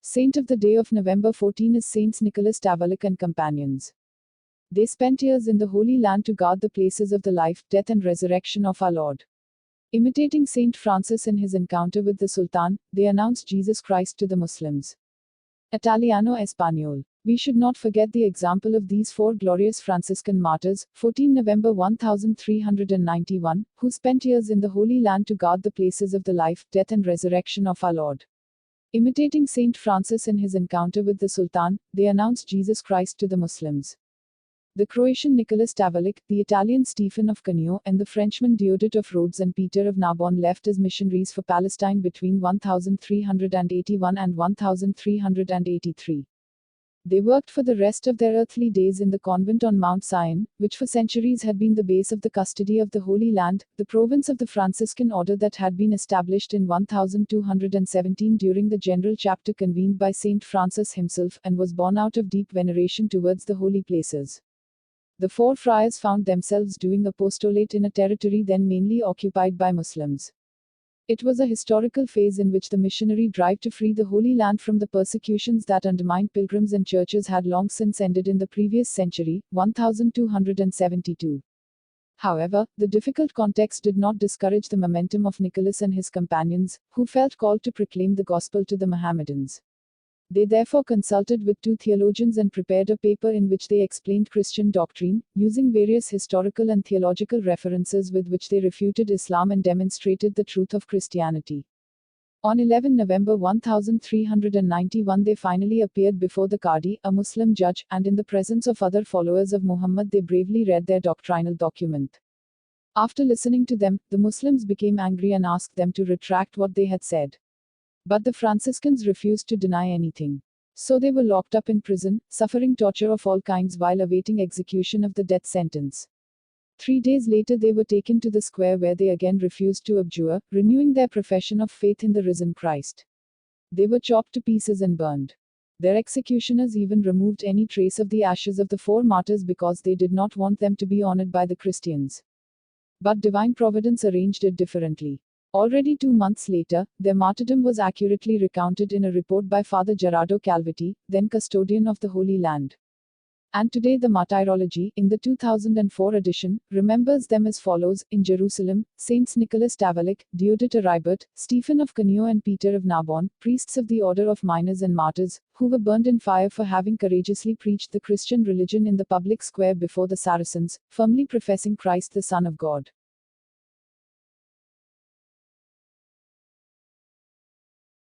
Saint of the day of November 14 is Saints Nicholas TAVELIC and companions. They spent years in the Holy Land to guard the places of the life, death and resurrection of our Lord. Imitating Saint Francis in his encounter with the Sultan, they announced Jesus Christ to the Muslims. Italiano Español. We should not forget the example of these four glorious Franciscan martyrs, 14 November 1391, who spent years in the Holy Land to guard the places of the life, death and resurrection of our Lord. Imitating Saint Francis in his encounter with the Sultan, they announced Jesus Christ to the Muslims. The Croatian Nicholas TAVELIC, the Italian Stephen of Cuneo, and the Frenchman Deodat of Rhodes and Peter of Narbonne left as missionaries for Palestine between 1381 and 1383. They worked for the rest of their earthly days in the convent on Mount Sion, which for centuries had been the base of the custody of the Holy Land, the province of the Franciscan order that had been established in 1217 during the general chapter convened by Saint Francis himself, and was born out of deep veneration towards the holy places. The four friars found themselves doing apostolate in a territory then mainly occupied by Muslims. It was a historical phase in which the missionary drive to free the Holy Land from the persecutions that undermined pilgrims and churches had long since ended in the previous century, 1272. However, the difficult context did not discourage the momentum of Nicholas and his companions, who felt called to proclaim the gospel to the Mohammedans. They therefore consulted with two theologians and prepared a paper in which they explained Christian doctrine, using various historical and theological references with which they refuted Islam and demonstrated the truth of Christianity. On 11 November 1391 they finally appeared before the Qadi, a Muslim judge, and in the presence of other followers of Muhammad they bravely read their doctrinal document. After listening to them, the Muslims became angry and asked them to retract what they had said. But the Franciscans refused to deny anything. So they were locked up in prison, suffering torture of all kinds while awaiting execution of the death sentence. 3 days later they were taken to the square where they again refused to abjure, renewing their profession of faith in the risen Christ. They were chopped to pieces and burned. Their executioners even removed any trace of the ashes of the four martyrs because they did not want them to be honored by the Christians. But divine providence arranged it differently. Already 2 months later, their martyrdom was accurately recounted in a report by Father Gerardo Calvetti, then custodian of the Holy Land. And today the Martyrology, in the 2004 edition, remembers them as follows: in Jerusalem, Saints Nicholas TAVELIC, Deodat Aribert, Stephen of Cuneo and Peter of Narbonne, priests of the order of minors and martyrs, who were burned in fire for having courageously preached the Christian religion in the public square before the Saracens, firmly professing Christ the Son of God.